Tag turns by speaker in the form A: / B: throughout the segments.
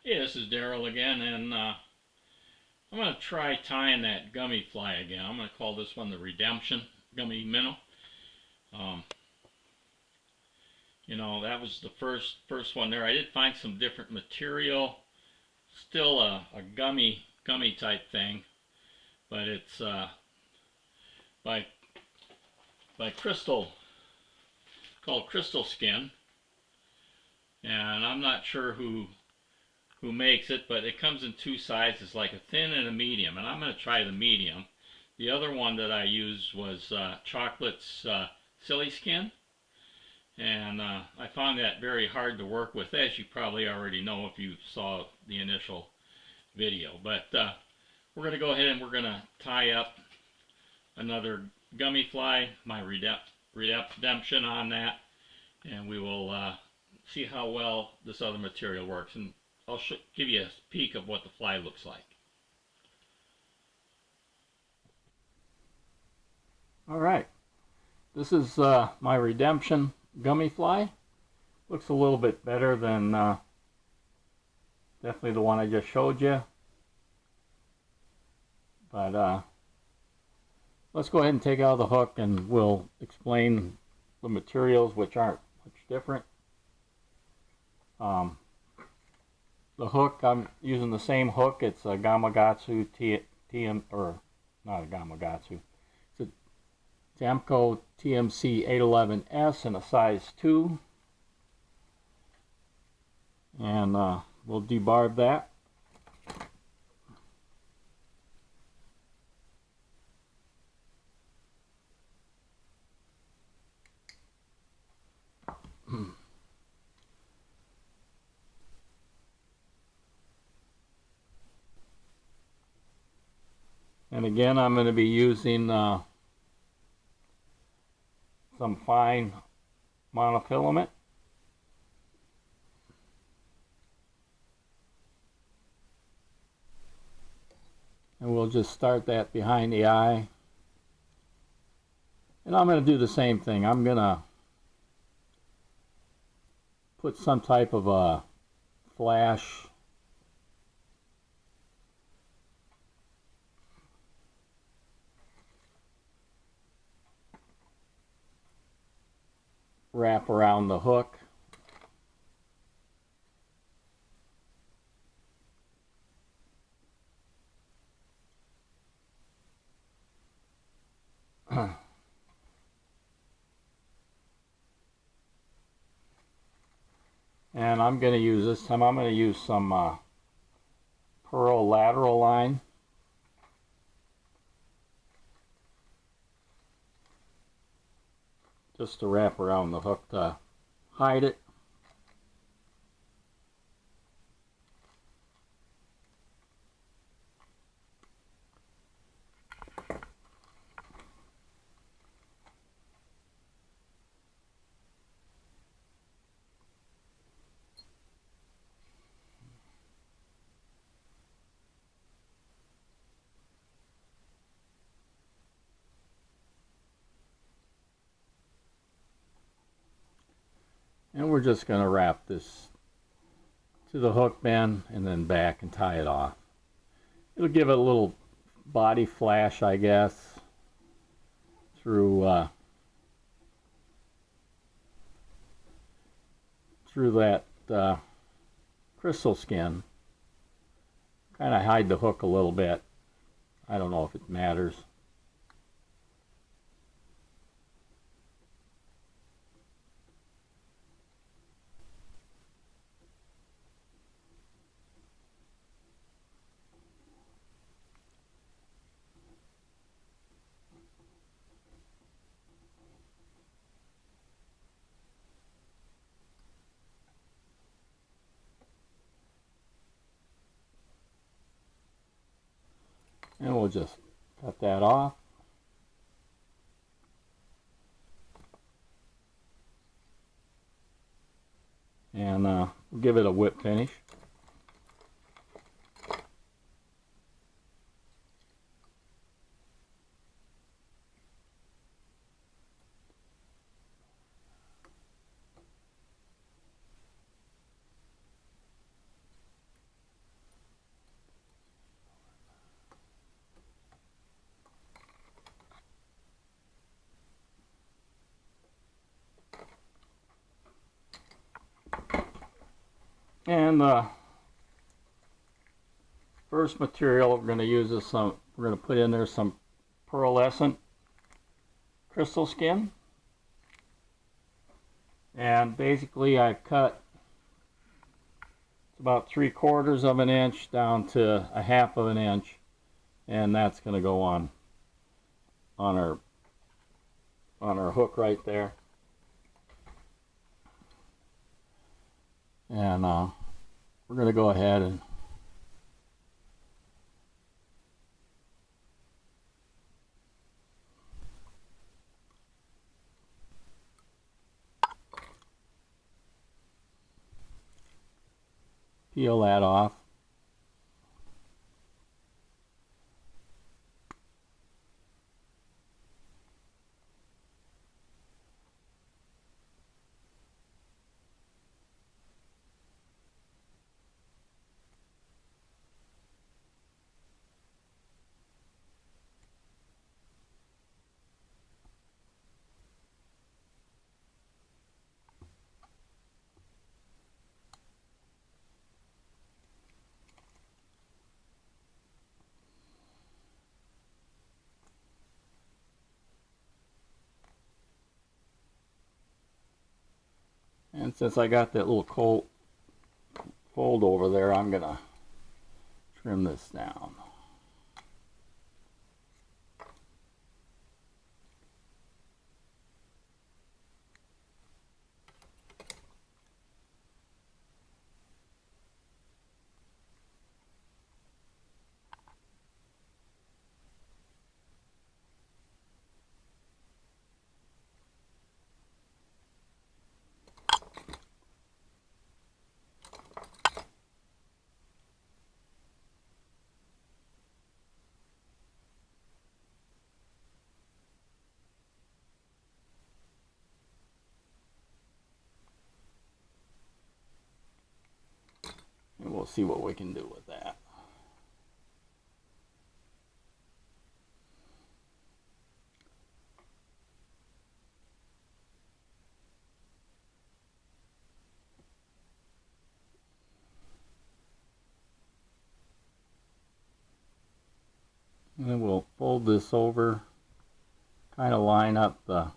A: Hey, this is Daryl again, and I'm going to try tying that gummy fly again. I'm going to call this one the Redemption Gummy Minnow. Um, that was the first one there. I did find some different material, still a gummy type thing, but it's by Crystal, called Crystal Skin, and I'm not sure who makes it, but it comes in two sizes, like a thin and a medium, and I'm going to try the medium. The other one that I used was Chocklett's Sili Skin, and I found that very hard to work with, as you probably already know if you saw the initial video. But we're going to go ahead and we're going to tie up another gummy fly, my Redemption on that, and we will see how well this other material works. And I'll give you a peek of what the fly looks like. Alright, this is my Redemption Gummy Fly. Looks a little bit better than definitely the one I just showed you. But let's go ahead and take out the hook and we'll explain the materials, which aren't much different. The hook, I'm using the same hook. It's a Gamakatsu TM, or not a Gamakatsu. It's a Damco TMC 811S in a size 2. And we'll debarb that. And again, I'm going to be using some fine monofilament. And we'll just start that behind the eye. And I'm going to do the same thing. I'm going to put some type of a flash wrap around the hook. And I'm going to use this time, I'm going to use some pearl lateral line. Just to wrap around the hook to hide it. And we're just going to wrap this to the hook bend and then back and tie it off. It'll give it a little body flash, I guess, through that crystal skin. Kind of hide the hook a little bit. I don't know if it matters. And we'll just cut that off. And we'll give it a whip finish. And the first material we're going to use is we're going to put in there some pearlescent crystal skin. And basically I've cut about 3/4 of an inch down to 1/2 of an inch, and that's going to go on our hook right there. And we're going to go ahead and peel that off. And since I got that little fold over there, I'm going to trim this down. And we'll see what we can do with that. And then we'll fold this over, kind of line up the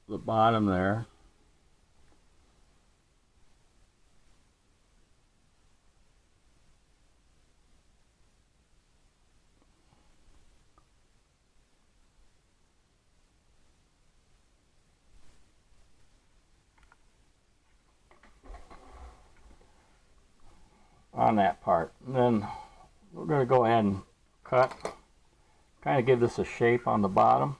A: bottom there. On that part. And then we're going to go ahead and cut, kind of give this a shape on the bottom.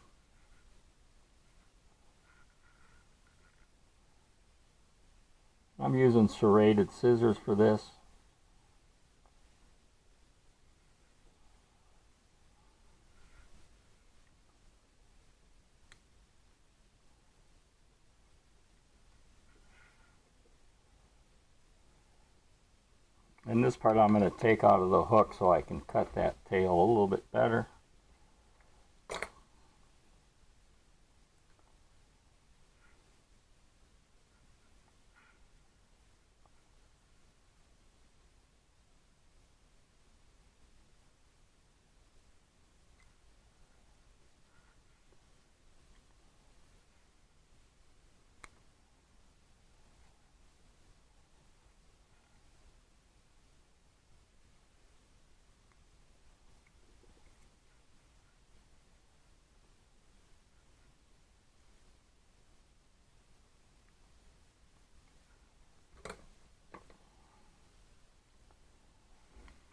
A: I'm using serrated scissors for this. And this part I'm going to take out of the hook so I can cut that tail a little bit better.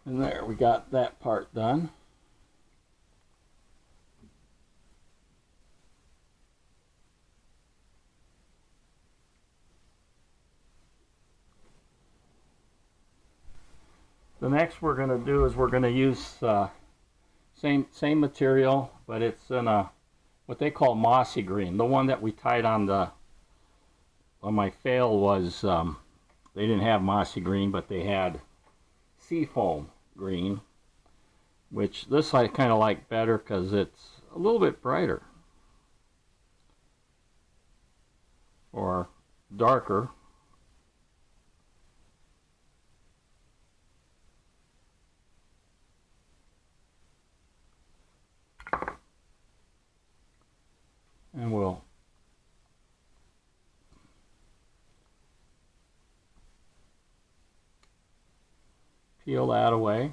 A: And there, we got that part done. The next we're going to do is we're going to use same material, but it's in a what they call mossy green. The one that we tied on my fail was they didn't have mossy green, but they had seafoam green, which this I kind of like better because it's a little bit brighter or darker. And we'll peel that away.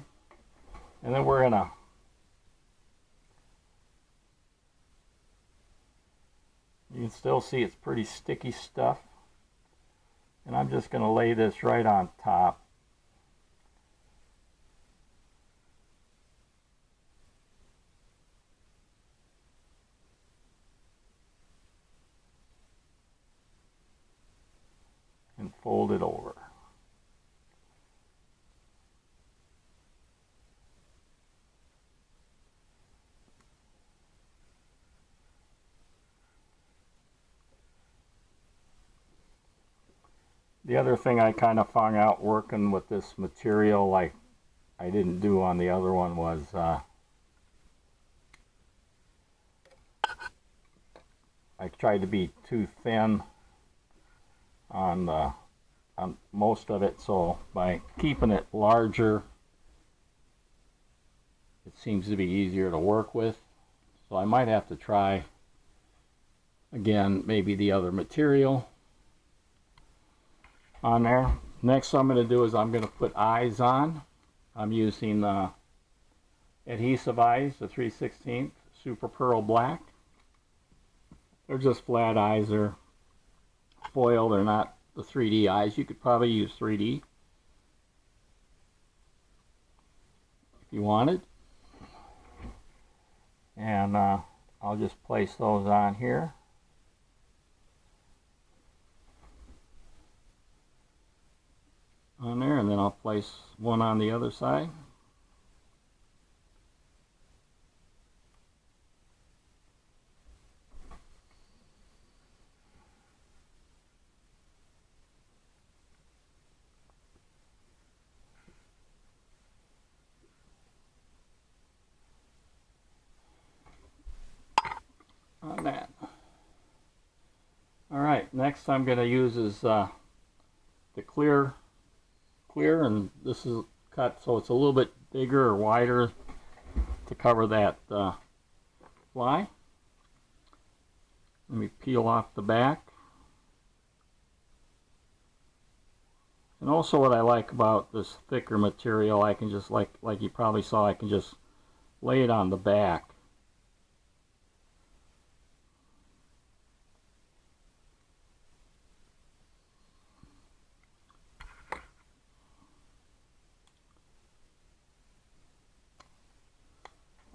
A: And then we're gonna you can still see it's pretty sticky stuff. And I'm just gonna lay this right on top. And fold it over. The other thing I kind of found out working with this material, like I didn't do on the other one, was I tried to be too thin on most of it, so by keeping it larger, it seems to be easier to work with. So I might have to try again, maybe the other material on there. Next I'm going to do is I'm going to put eyes on. I'm using Adhesive eyes, the 3/16 Super Pearl Black. They're just flat eyes. They're foil. They're not the 3D eyes. You could probably use 3D if you wanted. And I'll just place those on here. On there, and then I'll place one on the other side. On that. Alright, next I'm going to use is the clear, and this is cut so it's a little bit bigger or wider to cover that fly. Let me peel off the back. And also what I like about this thicker material, I can just, like you probably saw, I can just lay it on the back.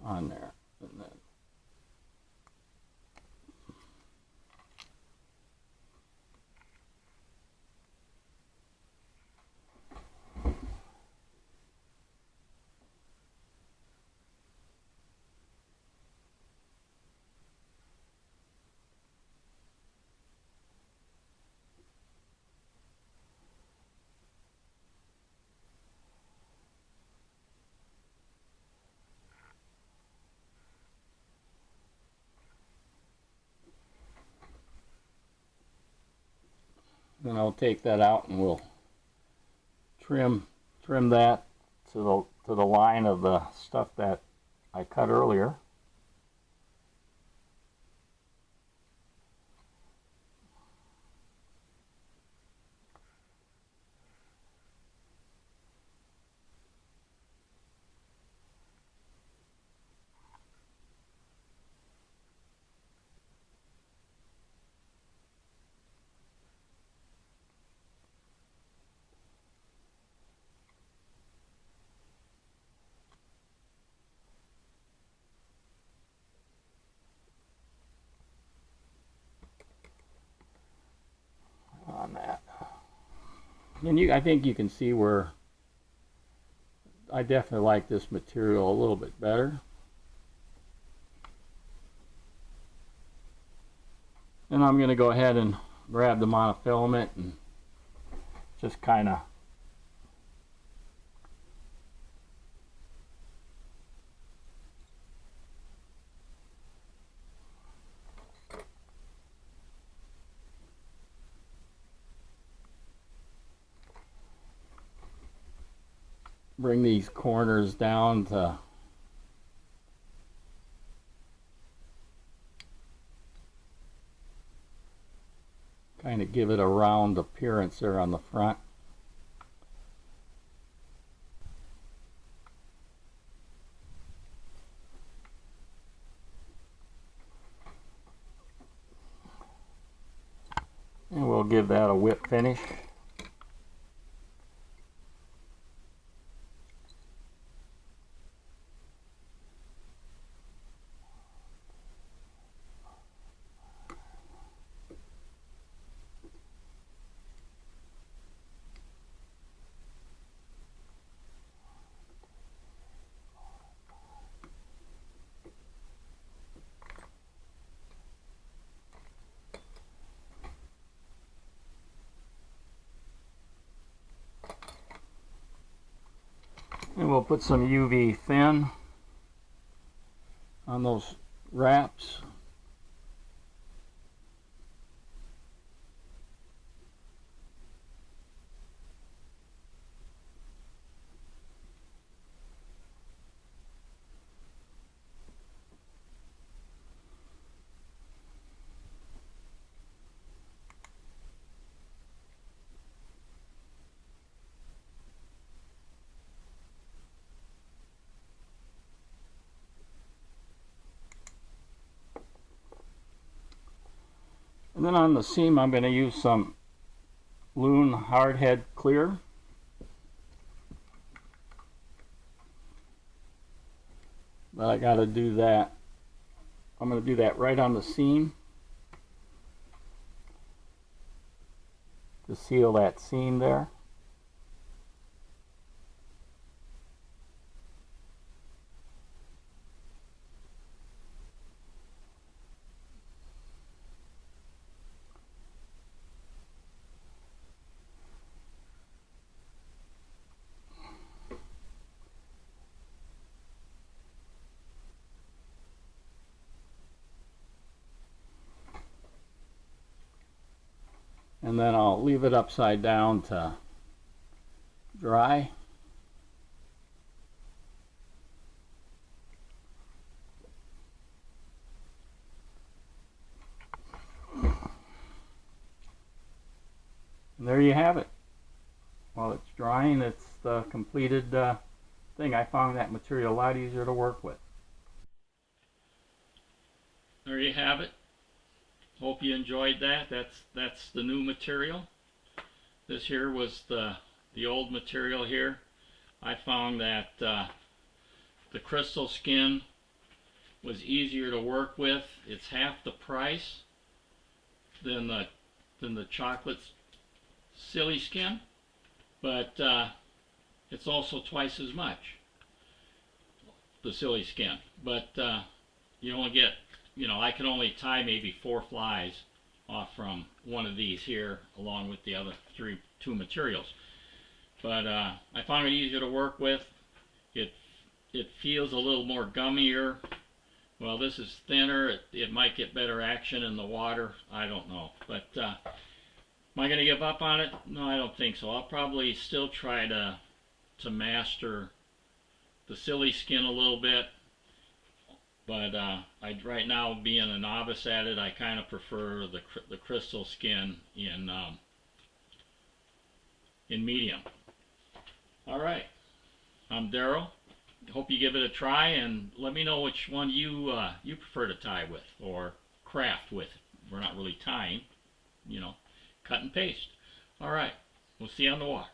A: On there, and then I'll take that out and we'll trim that to the line of the stuff that I cut earlier. On that. And I think you can see where I definitely like this material a little bit better. And I'm going to go ahead and grab the monofilament and just kind of bring these corners down to kind of give it a round appearance there on the front. And we'll give that a whip finish. And we'll put some UV thin on those wraps. And then on the seam I'm going to use some Loon Hardhead Clear. But I got to do that. I'm going to do that right on the seam to seal that seam there. And then I'll leave it upside down to dry. And there you have it. While it's drying, it's the completed thing. I found that material a lot easier to work with. There you have it. Hope you enjoyed that. That's the new material. This here was the old material here. I found that the crystal skin was easier to work with. It's half the price than the Chocklett Sili skin, but it's also twice as much, the Sili skin. But you only get, I can only tie maybe 4 flies off from one of these here, along with the other two materials. But I found it easier to work with. It feels a little more gummier. Well, this is thinner. It might get better action in the water. I don't know. But am I going to give up on it? No, I don't think so. I'll probably still try to master the Sili skin a little bit. But right now, being a novice at it, I kind of prefer the crystal skin in medium. All right, I'm Daryl. Hope you give it a try and let me know which one you prefer to tie with or craft with. We're not really tying, cut and paste. All right, we'll see you on the water.